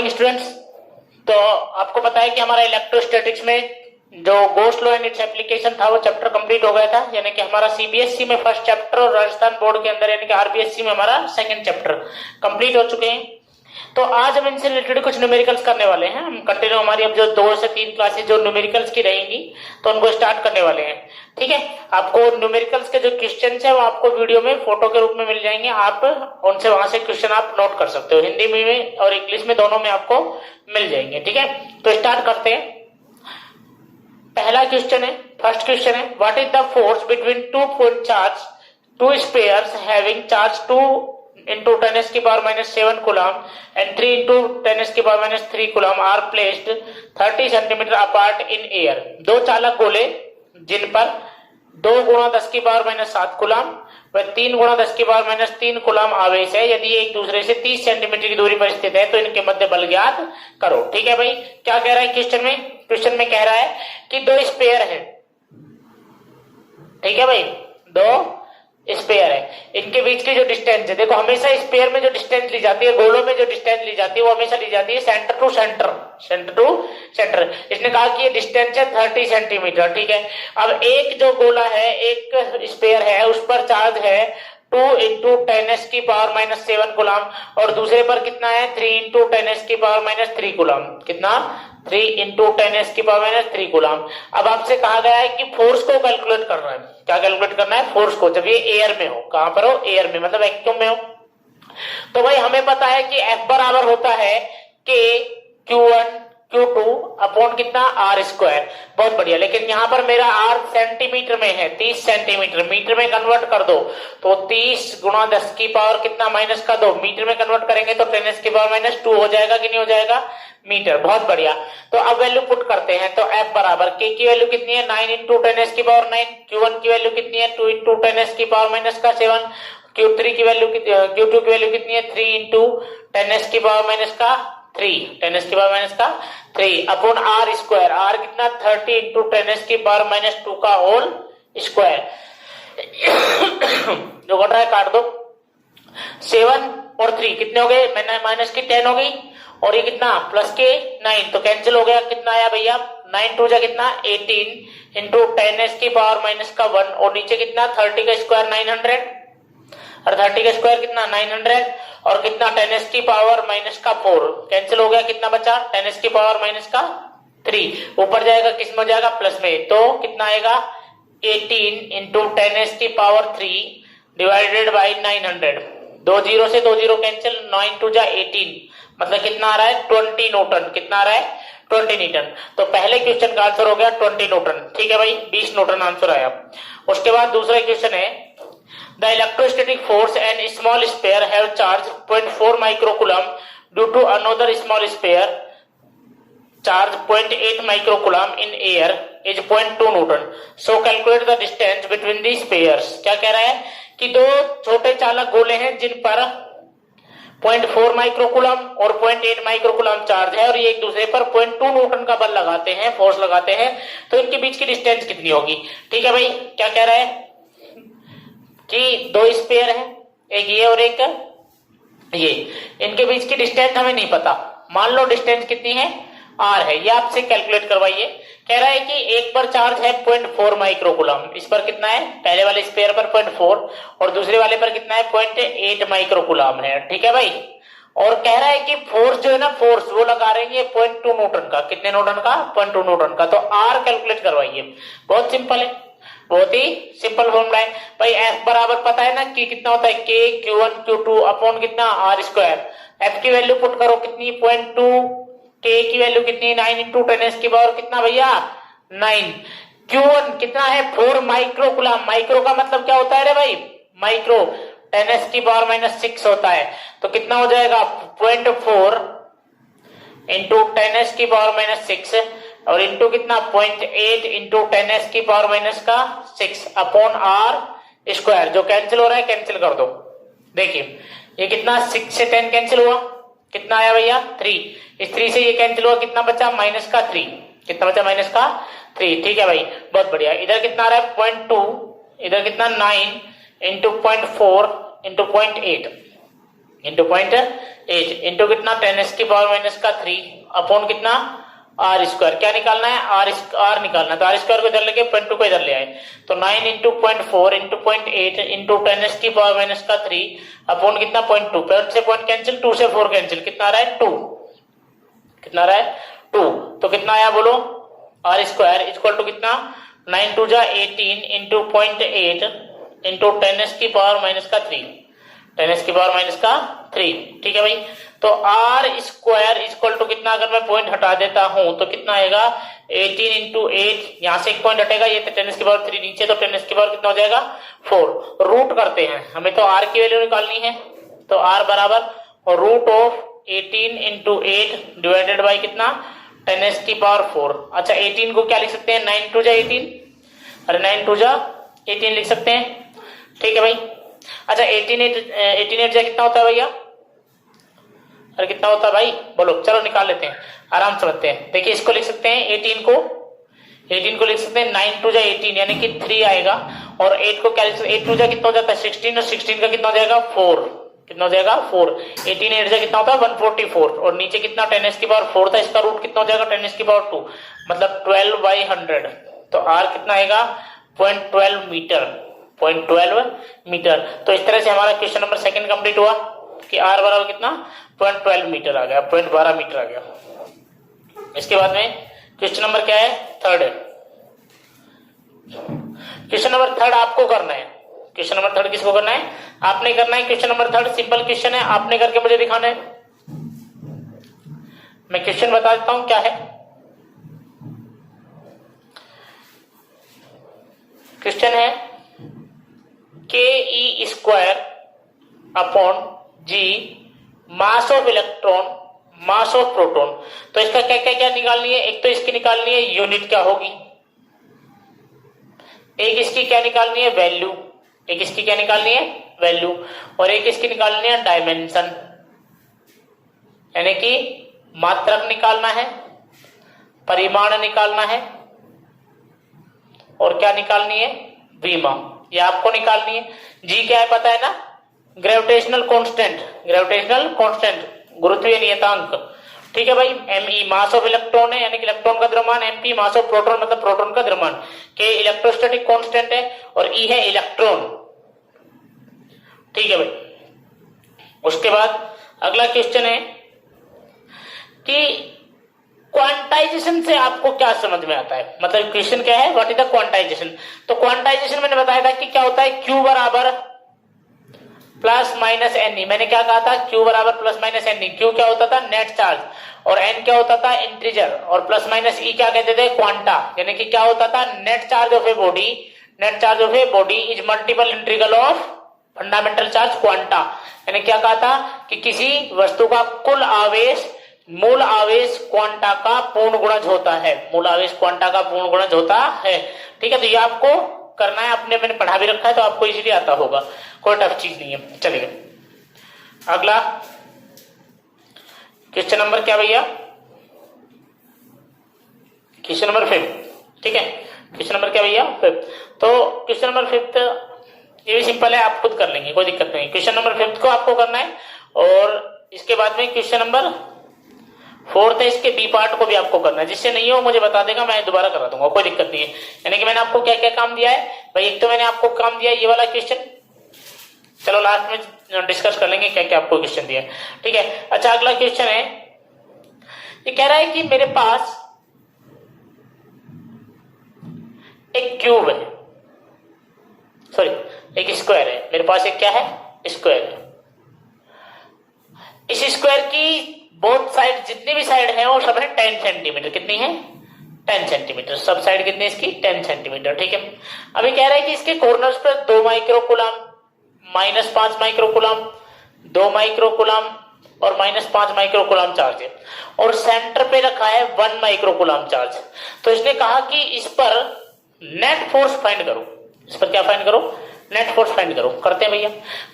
Morning students. तो आपको पता है कि हमारा इलेक्ट्रोस्टैटिक्स में जो गोस लॉ एंड इट्स एप्लीकेशन था वो चैप्टर कंप्लीट हो गया था, यानी कि हमारा सीबीएसई में फर्स्ट चैप्टर और राजस्थान बोर्ड के अंदर यानी कि आरबीएसई में हमारा सेकंड चैप्टर कंप्लीट हो चुके हैं। तो आज हम इनसे रिलेटेड कुछ न्यूमेरिकल्स करने वाले हैं। हम कंटिन्यू हमारी अब जो 2 से 3 क्लासेस जो न्यूमेरिकल्स की रहेंगी तो उनको स्टार्ट करने वाले हैं। ठीक है, आपको न्यूमेरिकल्स के जो क्वेश्चन है वो आपको वीडियो में फोटो के रूप में मिल जाएंगे, आप उनसे वहां से क्वेश्चन आप नोट कर सकते हो। हिंदी में और इंग्लिश में दोनों में आपको मिल जाएंगे। ठीक है, तो स्टार्ट करते हैं। पहला क्वेश्चन है, फर्स्ट क्वेश्चन है, what is the force between 2 point charge, 2 spheres having charge 2 into 10 की पावर -7 कूलम and 3 into 10 की power -3 coulomb are placed 30 centimetre apart in air. दो चालक गोले जिन पर 2 गुणा 10 की पावर -7 कूलम व 3 गुणा 10 की पावर -3 कूलम आवेश है, यदि एक दूसरे से 30 सेंटीमीटर की दूरी पर स्थित है तो इनके मध्य बल ज्ञात करो। ठीक है भाई, क्या कह रहा है क्वेश्चन में? क्वेश्चन में कह रहा है कि 2 स्पेयर है। ठीक है भाई, 2 स्पेयर है, इनके बीच की जो डिस्टेंस है, देखो हमेशा स्पेयर में जो डिस्टेंस ली जाती है, गोलों में जो डिस्टेंस ली जाती है वो हमेशा ली जाती है centre to centre, centre to centre. इसने कहा कि ये डिस्टेंस है 30 सेंटीमीटर। ठीक है, अब एक जो गोला है, एक स्पेयर है, उस पर चार्ज है 2 into 10 की पावर -7 कूलम और दूसरे पर कितना है 3 into 10 की पावर -3 कूलम। कितना? 3 into 10 की पावर -3 कूलम। अब आपसे कहा गया है कि फोर्स को कैलकुलेट करना है। क्या कैलकुलेट करना है? फोर्स को, जब ये एयर में हो। कहां पर हो? एयर में, मतलब वैक्यूम में हो। तो भाई हमें पता है कि F बराबर होता है K Q1 Q2 अपॉन कितना आर स्क्वायर। बहुत बढ़िया, लेकिन यहाँ पर मेरा आर सेंटीमीटर में है, 30 सेंटीमीटर, मीटर में कन्वर्ट कर दो तो 30 गुणा 10 की पावर कितना -2, मीटर में कन्वर्ट करेंगे तो 10 की पावर -2 हो जाएगा कि नहीं हो जाएगा? मीटर। बहुत बढ़िया, तो अब वैल्यू पुट करते हैं। तो F बराबर K की वैल्यू कितनी है 9 into 10 की पावर 9, Q1 की वैल्यू कितनी है 2 into 10 की पावर -7, Q3 की वैल्यू Q2 की वैल्यू कितनी है 3 into 10 की पावर -3, 10 की power -3 upon r square. R कितना 30 into 10 की पावर -2 का होल स्क्वायर। जो घट रहा है काट दो। 7 और 3 कितने हो गए? मैंने माइनस की 10 हो गई और ये कितना प्लस के 9, तो कैंसिल हो गया। कितना आया भैया? 9 2 जा कितना 18 इंटू 10 की पावर -1 और नीचे कितना 30 का स्क्वायर 900 और 30 का स्क्वायर कितना 900 और कितना 10 की पावर -4 कैंसिल हो गया। कितना बचा? 10 की पावर -3 ऊपर जाएगा, किस में जाएगा? प्लस में। तो कितना आएगा 18 इंटू 10 की पावर 3 डिवाइडेड बाई 900। 2 0 से 2 0 कैंसिल, 9 2 जा 18, मतलब कितना आ रहा है 20 न्यूटन। कितना आ रहा है 20 न्यूटन। तो पहले क्वेश्चन का आंसर हो गया 20 न्यूटन। ठीक है भाई, 20 न्यूटन आंसर आया। उसके बाद दूसरा क्वेश्चन है, the electrostatic force and small sphere have charge 0.4 micro coulomb due to another small sphere charge 0.8 micro coulomb in air is 0.2 newton. So calculate the distance between the spheres. क्या कह रहा है कि 2 छोटे चालक गोले हैं जिन पर 0.4 माइक्रोकूलम और 0.8 माइक्रोकूलम चार्ज है और ये एक दूसरे पर 0.2 न्यूटन का बल लगाते हैं, फोर्स लगाते हैं, तो इनके बीच की डिस्टेंस कितनी होगी? ठीक है भाई, क्या कह रहा है कि 2 स्पेयर है, एक ये और एक ये, इनके बीच की डिस्टेंस हमें नहीं पता। मान लो डिस्टेंस कितनी है r है, ये आपसे कैलकुलेट करवाइए। कह रहा है कि एक पर चार्ज है 0.4 माइक्रोकूलम, इस पर कितना है? पहले वाले स्पेयर पर 0.4 और दूसरे वाले पर कितना है 0.8 माइक्रोकूलम है। ठीक है भाई, और कह रहा है कि फोर्स जो है ना, फोर्स वो लगा रहे हैं 0.2 न्यूटन का। कितने न्यूटन का? 0.2 न्यूटन का। तो r कैलकुलेट करवाइए। बहुत सिंपल है, बहुत ही सिंपल फॉर्मूला है भाई। F बराबर पता है ना कि कितना होता है K Q1 Q2 अपॉन कितना R स्क्वायर। F की वैल्यू पुट करो कितनी 0.2, K की वैल्यू कितनी 9 इंटू 10 की पावर कितना भैया 9, Q1 कितना है 4 माइक्रोकूलम। माइक्रो का मतलब क्या होता है रे भाई? माइक्रो 10 की पावर -6 होता है, तो कितना हो जाएगा 0.4 इंटू 10 की पावर -6 और इंटू कितना 0.8 इंटू 10 की पावर -6 अपॉन आर स्क्वायर। जो कैंसिल हो रहा है कैंसिल कर दो। देखिए ये कितना 6 से 10 कैंसिल हुआ, कितना आया भैया 3, इस 3 से ये कैंसिल हुआ, कितना बचा -3। कितना बचा -3। ठीक है भाई, बहुत बढ़िया। इधर कितना आ रहा है 0.2, इधर कितना 9 इंटू 0.4 इंटू 0.8 इंटू 0.8 इंटू कितना 10⁻³ अपॉन कितना आर स्क्वायर। क्या निकालना है? आर निकालना है। तो आर स्क्वायर को इधर लेके 0.2 को इधर ले आए, तो 9 इंटू 0.4 इंटू 0.8 इंटू 10⁻³ अपॉन कितना 0.2। पॉइंट से पॉइंट कैंसिल, 2 से 4 कैंसिल, कितना आ रहा है 2। कितना आ रहा है 2। तो कितना आया बोलो? आर स्क्वायर इक्वल टू कितना 9 2 जा 18 इंटू 0.8 इंटू 10⁻³ 10⁻³ ठीक है भाई। तो आर स्क्वायर इक्वल टू कितना, अगर मैं पॉइंट हटा देता हूं तो कितना आएगा 18 इंटू 8, यहां से एक पॉइंट हटेगा, ये 10⁻³ नीचे, तो 10⁻³ कितना हो जाएगा 4। रूट करते हैं, हमें तो आर की वैल्यू निकालनी है, तो आर बराबर root of 18 into 8 divided by कितना 10⁻⁴। अच्छा 18 को क्या लिख सकते हैं 9 2 जा 18, अरे 9 2 जा 18 लिख सकते हैं, ठीक है भाई। अच्छा 18 जा कितना होता है भैया? अरे कितना होता है भाई बोलो? चलो निकाल लेते हैं, आराम से समझते हैं। देखिए इसको लिख सकते हैं 18 को लिख सकते हैं 9 2 जा 18 यानी कि 3 आएगा, और 8 को क्या लिख सकते हैं 8 2 जा कितना हो जाता है 16, और 16 का कितना हो जाएगा 4, कितना हो जाएगा 4। 18 8 जा कितना होता है 144, और नीचे कितना 10⁻⁴ था, इसका रूट कितना हो जाएगा 10⁻², मतलब 12/100। तो आर कितना आएगा 0.12 मीटर, 0.12 मीटर। तो इस तरह से हमारा क्वेश्चन नंबर 2 कंप्लीट हुआ कि आर बराबर कितना 0.12 मीटर आ गया, 0.12 मीटर आ गया। इसके बाद में क्वेश्चन नंबर क्या है 3। क्वेश्चन नंबर 3 आपको करना है। क्वेश्चन नंबर 3 किसको करना है? आपने करना है। क्वेश्चन नंबर 3 सिंपल क्वेश्चन है, आपने करके मुझे दिखाना है। मैं क्वेश्चन बता देता हूं क्या है। क्वेश्चन है ke² upon g mass of electron mass of proton. तो इसका क्या क्या क्या निकालनी है? एक तो इसकी निकालनी है यूनिट क्या होगी, एक इसकी क्या निकालनी है वैल्यू, एक इसकी क्या निकालनी है वैल्यू, और एक इसकी निकालनी है डायमेंशन, यानी कि मात्रक निकालना है, परिमाण निकालना है, और क्या निकालनी है विमा, ये आपको निकालनी है। जी क्या है पता है ना? ग्रेविटेशनल कांस्टेंट, ग्रेविटेशनल कांस्टेंट गुरुत्वीय नियतांक, ठीक है भाई। एमई मास ऑफ इलेक्ट्रॉन है यानी कि इलेक्ट्रॉन का द्रव्यमान, एमपी मास ऑफ प्रोटॉन मतलब प्रोटॉन का द्रव्यमान, के इलेक्ट्रोस्टैटिक कांस्टेंट है, और ई है इलेक्ट्रॉन, ठीक है भाई। उसके बाद अगला क्वेश्चन है कि क्वांटाइजेशन से आपको क्या समझ में आता है, मतलब क्वेश्चन क्या है व्हाट इज द क्वांटाइजेशन। तो क्वांटाइजेशन मैंने बताया था कि क्या होता है Q बराबर प्लस माइनस एन। मैंने क्या कहा था Q बराबर प्लस माइनस एन। Q क्या होता था नेट चार्ज, और N क्या होता था इंटीजर, और प्लस माइनस E क्या कहते थे क्वांटा, यानी कि क्या होता था net charge of a body, net charge of a body is multiple integral of fundamental charge quanta. यानी क्या कहा था कि किसी वस्तु का कुल आवेश मूल आवेश क्वांटा का पूर्ण गुणज होता है, मूल आवेश क्वांटा का पूर्ण गुणज होता है, ठीक है। तो ये आपको करना है, अपने मैंने पढ़ा भी रखा है तो आपको इजीली आता होगा, कोई टफ चीज नहीं है। चलिए अगला क्वेश्चन नंबर क्या भैया, क्वेश्चन नंबर 5, ठीक है। क्वेश्चन नंबर क्या भैया 5। तो क्वेश्चन नंबर 5 ये भी सिंपल है, आप खुद कर लेंगे, कोई दिक्कत नहीं। क्वेश्चन नंबर 5 को आपको करना है, और इसके बाद में क्वेश्चन नंबर 4 है, इसके बी पार्ट को भी आपको करना है। जिससे नहीं हो मुझे बता देगा, मैं दोबारा करा दूंगा, कोई दिक्कत नहीं है। यानी कि मैंने आपको क्या क्या काम दिया है भाई, एक तो मैंने आपको काम दिया ये वाला क्वेश्चन, चलो लास्ट में डिस्कस कर लेंगे क्या क्या आपको क्वेश्चन दिया है, ठीक है। अच्छा अगला क्वेश्चन है, ये कह रहा है कि मेरे पास एक क्यूब है, सॉरी एक स्क्वायर है, मेरे पास एक क्या है स्क्वायर है। इस स्क्वायर की बोथ साइड जितनी भी साइड है वो सब है 10 सेंटीमीटर, कितनी है 10 सेंटीमीटर, सब साइड कितनी इसकी 10 सेंटीमीटर, ठीक है। अभी कह रहा है कि इसके कॉर्नर्स पर 2 माइक्रोकूलम, -5 माइक्रोकूलम, 2 माइक्रोकूलम और -5 माइक्रोकूलम चार्ज है, और सेंटर पे रखा है 1 माइक्रोकूलम चार्ज। तो इसने कहा कि इस पर नेट फोर्स फाइंड करो, इस पर क्या फाइंड करो नेट फोर्स फाइंड करो। करते हैं भैया,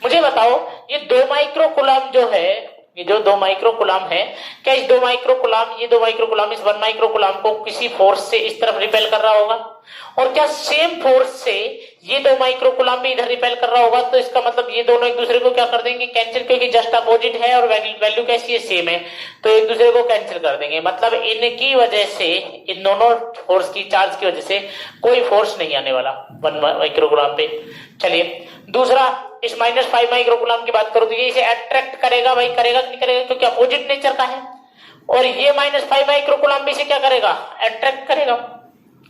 मुझे बताओ ये 2 माइक्रोकूलम जो है, ये जो 2 माइक्रोकूलम है, क्या ये 2 माइक्रोकूलम इस 1 माइक्रोकूलम को किसी फोर्स से इस तरफ रिपेल कर रहा होगा? और क्या सेम फोर्स से ये 2 माइक्रोकुलाम भी इधर रिपेल कर रहा होगा, तो इसका मतलब ये दोनों एक दूसरे को क्या कर देंगे, कैंसिल, क्योंकि जस्ट अपोजिट है और वैल्यू कैसी है, सेम है, तो एक दूसरे को कैंसिल कर देंगे। मतलब इनकी वजह से, इन दोनों फोर्स की, चार्ज की वजह से कोई फोर्स नहीं आने वाला 1 माइक्रोकुलाम पे। चलिए दूसरा, इस -5 माइक्रोकुलाम की बात करो तो ये इसे अट्रैक्ट करेगा भाई, करेगा कि नहीं करेगा, क्योंकि अपोजिट नेचर का है। और ये -5 माइक्रोकुलाम भी इसे क्या करेगा, अट्रैक्ट करेगा,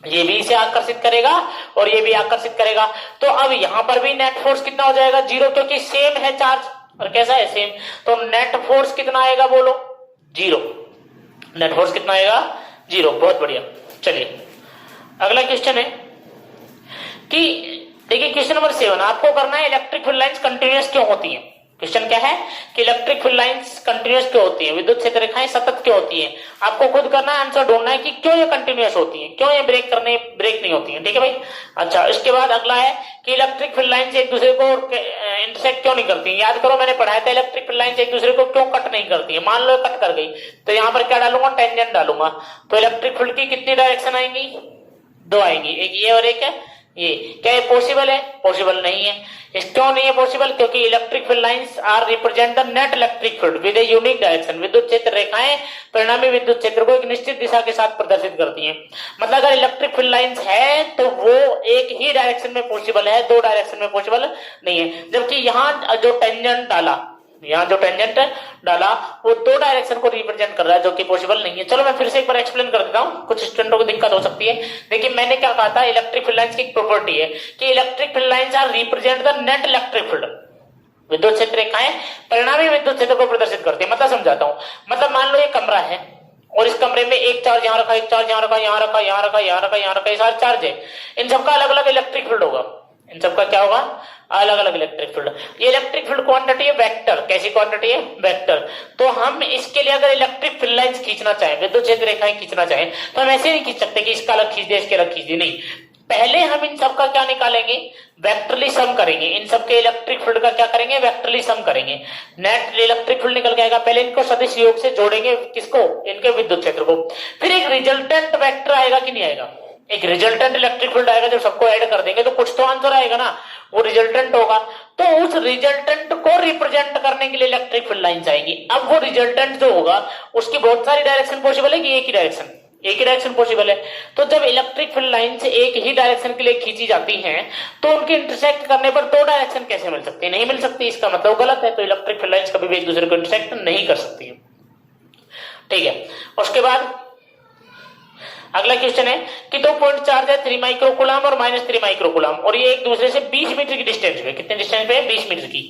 ये भी इसे आकर्षित करेगा और ये भी आकर्षित करेगा। तो अब यहां पर भी नेट फोर्स कितना हो जाएगा, 0, क्योंकि सेम है चार्ज और कैसा है, सेम। तो नेट फोर्स कितना आएगा, बोलो 0। नेट फोर्स कितना आएगा, 0। बहुत बढ़िया। चलिए अगला क्वेश्चन है कि देखिए क्वेश्चन नंबर 7, आपको करना है इलेक्ट्रिक फील्ड लाइंस कंटिन्यूअस क्यों होती हैं। क्वेश्चन क्या है कि इलेक्ट्रिक फील्ड लाइंस कंटिन्यूअस क्यों होती है, विद्युत क्षेत्र रेखाएं सतत क्यों होती हैं। आपको खुद करना है, आंसर ढूंढना है कि क्यों ये कंटिन्यूअस होती हैं, क्यों ये ब्रेक नहीं होती हैं। ठीक है भाई। अच्छा, इसके बाद अगला है कि इलेक्ट्रिक फील्ड लाइंस एक दूसरे को इंटरसेक्ट क्यों नहीं करती हैं। याद करो मैंने पढ़ाया था इलेक्ट्रिक फील्ड लाइंस एक दूसरे को क्यों कट नहीं करती है। मान लो कट कर गई तो यहाँ पर क्या डालूंगा, टेंजेंट डालूंगा, तो इलेक्ट्रिक फील्ड की कितनी डायरेक्शन आएंगी, 2 आएंगी, एक ये और एक है ये। क्या ये पॉसिबल है, पॉसिबल नहीं है। क्यों नहीं है पॉसिबल, क्योंकि electric field lines are represent the net electric field with a unique direction. विद्युत क्षेत्र रेखाएं परिणामी विद्युत क्षेत्र को एक निश्चित दिशा के साथ प्रदर्शित करती हैं। मतलब अगर इलेक्ट्रिक फील्ड लाइंस है तो वो एक ही डायरेक्शन में पॉसिबल है, 2 डायरेक्शन में पॉसिबल नहीं है। जबकि यहाँ जो टेंजेंट डाला, यहाँ जो टेंजेंट डाला वो 2 डायरेक्शन को रिप्रेजेंट कर रहा है, जो कि पॉसिबल नहीं है। चलो मैं फिर से एक बार एक्सप्लेन कर देता हूँ, कुछ स्टूडेंटों को दिक्कत हो सकती है। देखिए मैंने क्या कहा था, इलेक्ट्रिक फील्ड लाइंस की एक प्रॉपर्टी है कि electric field lines are represent the net electric field. विद्युत क्षेत्र रेखाएं परिणामी विद्युत क्षेत्र को प्रदर्शित करती है। मतलब समझाता हूँ, मतलब मान लो ये कमरा है और इस कमरे में एक चार्ज यहाँ रखा, एक चार्ज यहाँ रखा, यहाँ रखा, यहाँ रखा, यहाँ रखा, यहाँ रखा, ये सारे चार्ज है। इन सबका अलग अलग इलेक्ट्रिक फील्ड होगा, इन सबका क्या होगा, अलग अलग इलेक्ट्रिक फील्ड। ये इलेक्ट्रिक फील्ड क्वांटिटी है वेक्टर। कैसी क्वांटिटी है, वेक्टर। तो हम इसके लिए अगर इलेक्ट्रिक फील्ड लाइंस खींचना चाहें, विद्युत क्षेत्र रेखाएं खींचना चाहें, तो हम ऐसे नहीं खींच सकते कि इसका अलग खींच दे, इसके अलग खींच दे, नहीं। पहले हम इन सबका क्या निकालेंगे, वेक्टरली सम करेंगे। इन सबके इलेक्ट्रिक फील्ड का क्या करेंगे, वेक्टरली सम करेंगे। नेट इलेक्ट्रिक फील्ड निकल के आएगा। पहले इनको सदिश योग से जोड़ेंगे, किसको, इनके विद्युत क्षेत्र को। फिर एक रिजल्टेंट वेक्टर आएगा कि नहीं आएगा, एक रिजल्टेंट इलेक्ट्रिक फील्ड आएगा। जब सबको ऐड कर देंगे तो कुछ तो आंसर आएगा ना, वो रिजल्टेंट होगा। तो उस रिजल्टेंट को रिप्रेजेंट करने के लिए इलेक्ट्रिक फील्ड लाइंस आएगी। अब वो रिजल्टेंट जो होगा उसकी बहुत सारी डायरेक्शन पॉसिबल है कि एक ही डायरेक्शन, एक ही डायरेक्शन पॉसिबल है। तो जब इलेक्ट्रिक फील्ड लाइन से एक ही डायरेक्शन के लिए खींची जाती हैं तो उनके इंटरसेक्ट करने पर 2 डायरेक्शन कैसे मिल सकती है, नहीं मिल सकती। इसका मतलब गलत है। तो इलेक्ट्रिक फील्ड लाइंस कभी भी एक दूसरे को इंटरसेक्ट नहीं कर सकती है। ठीक है। उसके बाद अगला क्वेश्चन है कि 2 पॉइंट चार्ज है 3 माइक्रोकुलाम और -3 माइक्रोकुलाम, और ये एक दूसरे से 20 मीटर की डिस्टेंस पे, कितने डिस्टेंस पे है, 20 मीटर की।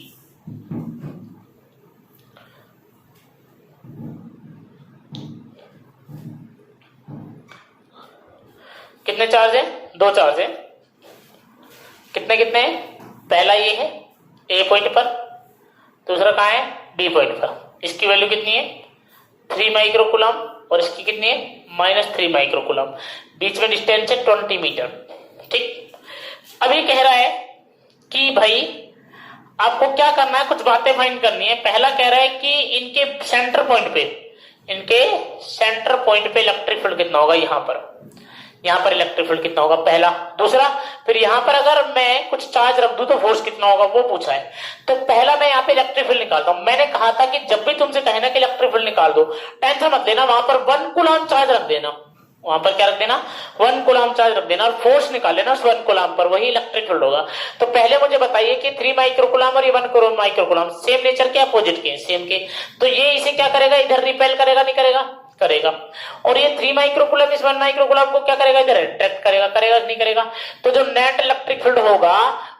कितने चार्ज है, 2 चार्ज है। कितने कितने, पहला ये है ए पॉइंट पर, दूसरा कहां है, बी पॉइंट पर। इसकी वैल्यू कितनी है, 3 माइक्रोकुलाम, और इसकी कितनी है, -3 माइक्रोकुलाम। बीच में डिस्टेंस है 20 मीटर। ठीक। अभी कह रहा है कि भाई आपको क्या करना है, कुछ बातें फाइंड करनी है। पहला कह रहा है कि इनके सेंटर पॉइंट पे, इनके सेंटर पॉइंट पे इलेक्ट्रिक फील्ड कितना होगा, यहां पर इलेक्ट्रिक फील्ड कितना होगा, पहला। दूसरा, फिर यहां पर अगर मैं कुछ चार्ज रख दूं तो फोर्स कितना होगा, वो पूछा है। तो पहला मैं यहाँ पे इलेक्ट्रिक फील्ड निकालता हूं। मैंने कहा था कि जब भी तुमसे कहे ना कि इलेक्ट्रिक फील्ड निकाल दो, टेंशन मत लेना, वहां पर 1 कूलम चार्ज रख देना, वहां पर क्या रख देना, 1 कूलम चार्ज रख देना, और फोर्स निकाल लेना उस 1 कूलम पर, वही इलेक्ट्रिक फील्ड होगा। तो पहले मुझे बताइए कि 3 माइक्रोकुलम और ये 1 माइक्रोकुलम सेम नेचर के, अपोजिट के, सेम के। तो ये इसे क्या करेगा, इधर रिपेल करेगा, नहीं करेगा, करेगा। और ये 3 माइक्रोकुलम इस 1 माइक्रोकुलम को क्या करेगा, इधर अट्रैक्ट करेगा, करेगा नहीं करेगा। तो जो नेट इलेक्ट्रिक फील्ड होगा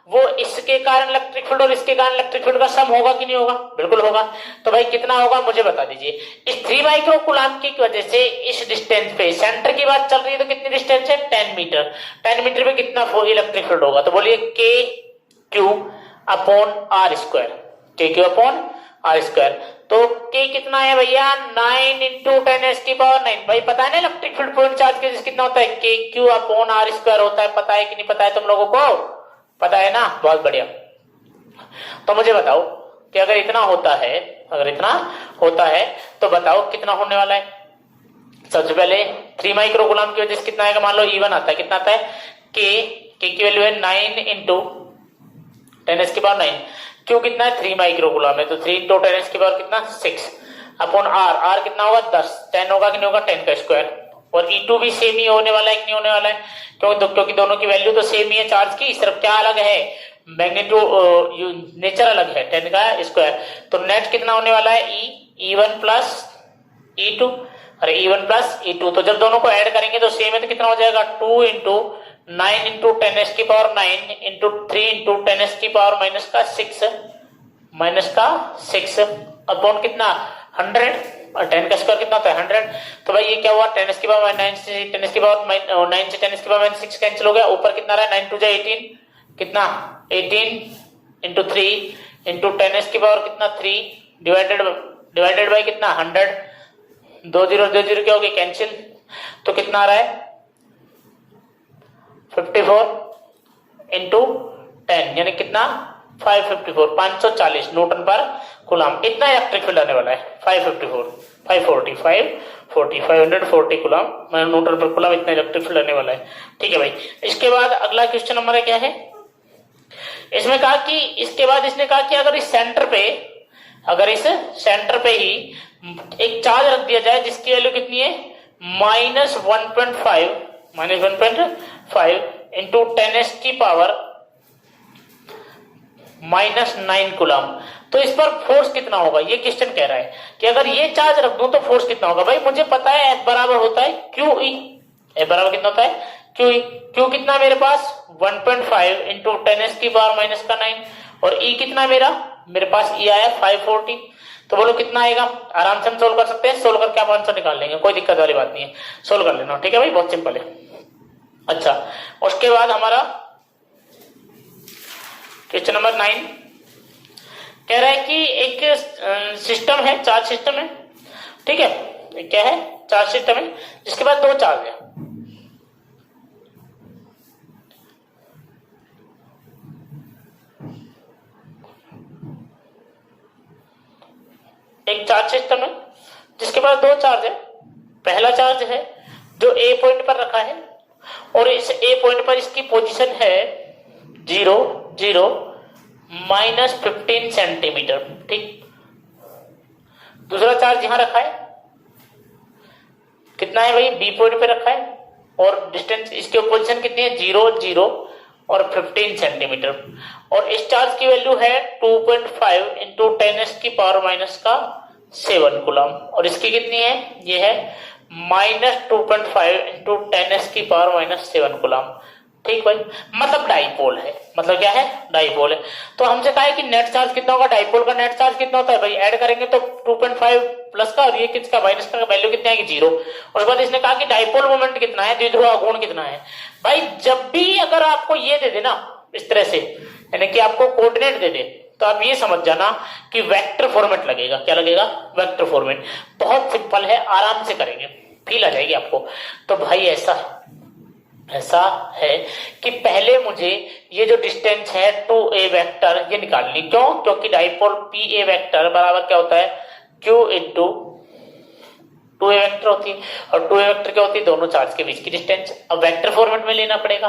वो इसके कारण इलेक्ट्रिक फील्ड और इसके कारण इलेक्ट्रिक फील्ड का सम होगा कि नहीं होगा, बिल्कुल होगा। तो भाई कितना होगा मुझे बता दीजिए। इस 3 माइक्रोकुलम की वजह से इस डिस्टेंस पे, सेंटर की बात चल रही है, तो कितनी डिस्टेंस है, 10 मीटर। 10 मीटर पे कितना इलेक्ट्रिक फील्ड होगा, तो बोलिए के क्यू अपॉन आर स्क्वायर, के क्यू अपॉन आर स्क्वायर। तो के कितना है भैया, 9 इंटू 10⁻⁹। भाई पता है ना इलेक्ट्रिक फील्ड पॉइंट चार्ज के कितना होता है, के क्यू अपॉन आर स्क्वायर होता है। पता है कि नहीं पता है तुम लोगों को, पता है ना, बहुत बढ़िया। तो मुझे बताओ कि अगर इतना होता है, अगर इतना होता है तो बताओ कितना होने वाला है। सबसे पहले 3 माइक्रोकुलम की वजह से कितना आएगा, मान लो E1 आता है, कितना आता है, के की वैल्यू है 9 इंटू 10⁻⁹। क्यू कितना है 3 माइक्रोकूलम है, तो 3 इंटू 10⁻⁴ कितना 6 अपॉन आर कितना होगा 10, 10 होगा कि नहीं होगा 10 का स्क्वायर। और E2 भी सेम ही होने वाला है कि नहीं होने वाला है, क्योंकि दोनों की वैल्यू तो सेम ही है चार्ज की, सिर्फ क्या अलग है, मैग्नीट्यूड नेचर अलग है 10 का स्क्वायर। तो नेट कितना होने वाला है E1 प्लस E2, अरे E1 प्लस E2, तो जब दोनों को ऐड करेंगे तो सेम है, तो कितना हो जाएगा 2 into 9 into 10⁻⁹ into 3 into 10⁻⁻6 upon कितना 100, और 10 का स्क्वायर कितना होता है 100। तो भाई ये क्या हुआ 10⁻⁹ से 10⁻⁹ से 10⁻⁶ कैंसिल हो गया, ऊपर कितना रहा 9 2 18 कितना 18 इंटू 3 इंटू 10⁻⁻ कितना 3 डिवाइडेड बाई कितना 100, 2 0 क्या हो गया कैंसिल, तो कितना आ रहा है 54 इंटू 10 यानी कितना 554 540 न्यूटन पर कूलम, इतना इलेक्ट्रिक फील्ड आने वाला है 540 कूलम न्यूटन पर कूलम, इतना इलेक्ट्रिक फील्ड आने वाला है। ठीक है भाई, इसके बाद अगला क्वेश्चन हमारा क्या है, इसमें कहा कि इसके बाद इसने कहा कि अगर इस सेंटर पे ही एक चार्ज रख दिया जाए जिसकी वैल्यू कितनी है -1.5 इंटू 10⁻⁹ कूलम, तो इस पर फोर्स कितना होगा, ये क्वेश्चन कह रहा है कि अगर ये चार्ज रख दूं तो फोर्स कितना होगा। भाई मुझे पता है F बराबर होता है QE, F बराबर कितना होता है QE, Q कितना मेरे पास 1.5 इंटू 10⁻⁹ और E कितना मेरे पास E आया 540, तो बोलो कितना आएगा, आराम से हम सोल्व कर सकते हैं, सोल्व करके आप आंसर निकाल लेंगे, कोई दिक्कत वाली बात नहीं है, सोल्व कर लेना। ठीक है भाई, बहुत सिंपल है। अच्छा, उसके बाद हमारा क्वेश्चन नंबर 9 कह रहा है कि एक सिस्टम है, चार्ज सिस्टम है, ठीक है, क्या है चार्ज सिस्टम है जिसके पास दो चार्ज है, एक चार्ज सिस्टम है जिसके पास दो चार्ज है। पहला चार्ज है जो ए पॉइंट पर रखा है और इस ए पॉइंट पर इसकी पोजीशन है 0 0 -15 सेंटीमीटर, ठीक। दूसरा चार्ज यहां रखा है, कितना है भाई बी पॉइंट पे रखा है और डिस्टेंस इसकी पोजीशन कितनी है 0 0 और 15 सेंटीमीटर, और इस चार्ज की वैल्यू है 2.5 इंटू 10⁻⁻⁷ कूलम, और इसकी कितनी है, ये है -2.5 इंटू 10⁻⁻⁷ कूलम। ठीक भाई, मतलब डाइपोल है, मतलब क्या है डाइपोल है। तो हमसे कहा है कि नेट चार्ज कितना होगा, डाइपोल का नेट चार्ज कितना होता है भाई, ऐड करेंगे तो 2.5 प्लस का और ये किसका माइनस का वैल्यू कितनी आएगी 0। और बाद इसने कहा कि डाइपोल मोमेंट कितना है, द्विध्रुव आघूर्ण कितना है। भाई जब भी अगर आपको ये दे देना इस तरह से, यानी कि आपको कोऑर्डिनेट दे दे, तो आप ये समझ जाना कि वेक्टर फॉर्मेट लगेगा। क्या लगेगा, वेक्टर फॉर्मेट। बहुत सिंपल है, आराम से करेंगे, फील आ जाएगी आपको। तो भाई ऐसा है कि पहले मुझे ये जो डिस्टेंस है 2a वेक्टर ये निकालनी, क्यों, क्योंकि डाइपोल pa वेक्टर बराबर क्या होता है q इंटू 2a वेक्टर होती है, और 2a वेक्टर क्या होती है, दोनों चार्ज के बीच की डिस्टेंस। अब वेक्टर फॉर्मेट में लेना पड़ेगा,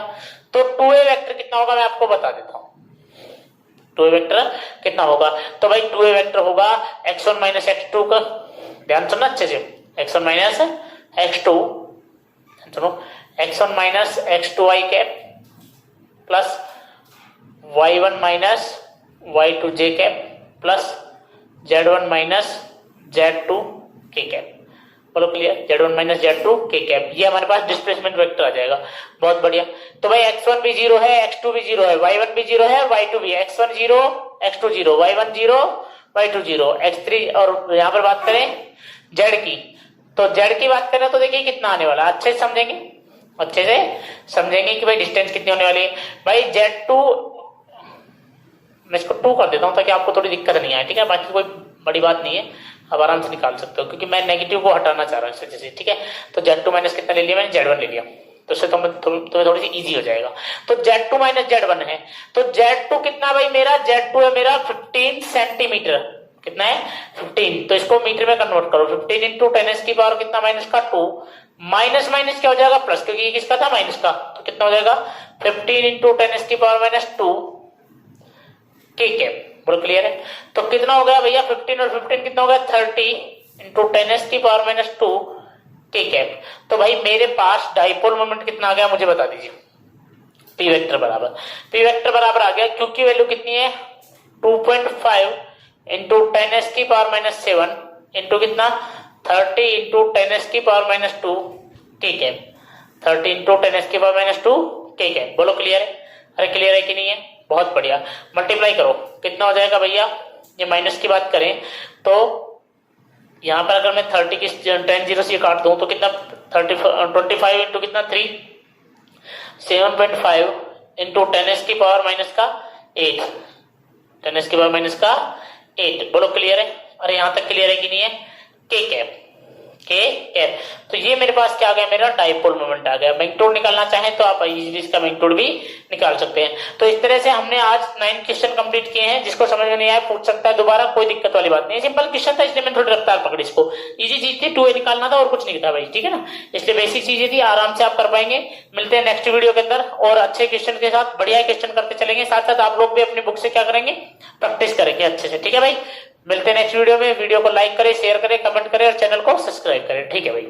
तो 2a वेक्टर कितना होगा मैं आपको बता देता हूं। 2a वेक्टर कितना होगा, तो भाई 2a वेक्टर होगा x1 माइनस x2 का, ध्यान सुनना अच्छे से, x1 माइनस x2, सुनो x1 minus x2y cap plus y1 minus y2j cap plus z1 minus z2 k cap. बोलो clear, z1 minus z2 k cap, ये हमारे पास डिस्प्लेसमेंट वेक्टर आ जाएगा। बहुत बढ़िया। तो भाई x1 भी 0 है, x2 भी 0 है, y1 भी 0 है, y2 भी, x1 0 x2 0, y1 0 y2 0, x3, और यहां पर बात करें z की, तो z की बात करें तो देखिए कितना आने वाला, अच्छे से समझेंगे कि भाई डिस्टेंस कितनी होने वाली है। भाई Z2 मैं इसको 2 कर देता हूं ताकि आपको थोड़ी दिक्कत नहीं आए, ठीक है, बाकी कोई बड़ी बात नहीं है, आप आराम से निकाल सकते हो, क्योंकि मैं नेगेटिव को हटाना चाह रहा हूं इस वजह से, ठीक है। तो Z2 माइनस कितना ले लिया मैंने, Z1 ले लिया, तो उससे तुम्हें थोड़ी सी इजी हो जाएगा। तो Z2 माइनस Z1 है, तो Z2 कितना भाई मेरा, Z2 है मेरा 15 सेंटीमीटर, कितना है 15, तो इसको मीटर में कन्वर्ट करो, 15 इंटू 10 की पावर कितना माइनस का 2, माइनस माइनस क्या हो जाएगा प्लस, क्योंकि ये किसका था माइनस का, तो कितना हो जाएगा 15 इंटू 10⁻², ठीक है, बोलो क्लियर है। तो कितना हो गया भैया 15 और 15 कितना हो गया 30 इंटू 10⁻², ठीक है। तो भाई मेरे पास डाइपोल मोमेंट कितना आ गया मुझे बता दीजिए। पी वेक्टर बराबर आ गया, क्योंकि वैल्यू कितनी है 2.5 इंटू 10⁻⁷ इंटू कितना 30 इंटू 10⁻², ठीक है, 30 इंटू 10⁻², ठीक है, बोलो क्लियर है। अरे क्लियर है कि नहीं है, बहुत बढ़िया। मल्टीप्लाई करो, कितना हो जाएगा भैया, ये माइनस की बात करें तो यहां पर अगर मैं 30 की 10 जीरो से काट दूं तो कितना 25 इंटू कितना 3, 7.5 इंटू 10⁻⁻8, 10⁻⁻8, बोलो क्लियर है। अरे यहां तक क्लियर है कि नहीं है, के कैप। तो ये मेरे पास क्या आ गया, मेरा डाइपोल मोमेंट आ गया। मैग्नीट्यूड निकालना चाहें तो आप इजीली इसका मैग्नीट्यूड भी निकाल सकते हैं। तो इस तरह से हमने आज 9 क्वेश्चन कंप्लीट किए हैं। जिसको समझ में नहीं आया पूछ सकता है दोबारा, कोई दिक्कत वाली बात नहीं है। सिंपल क्वेश्चन था इसलिए मैंने थोड़ी रफ्तार पकड़ी इसको। इजी चीज थी, 2a निकालना था और कुछ नहीं था भाई, ठीक है ना। इसलिए बेसिक चीजें थी, आराम से आप कर पाएंगे। मिलते हैं नेक्स्ट वीडियो के अंदर और अच्छे क्वेश्चन के साथ, बढ़िया क्वेश्चन करते चलेंगे। साथ साथ आप लोग भी अपनी बुक से क्या करेंगे, प्रैक्टिस करेंगे अच्छे से, ठीक है भाई। मिलते हैं नेक्स्ट वीडियो में। वीडियो को लाइक करें, शेयर करें, कमेंट करें और चैनल को सब्सक्राइब करें, ठीक है भाई।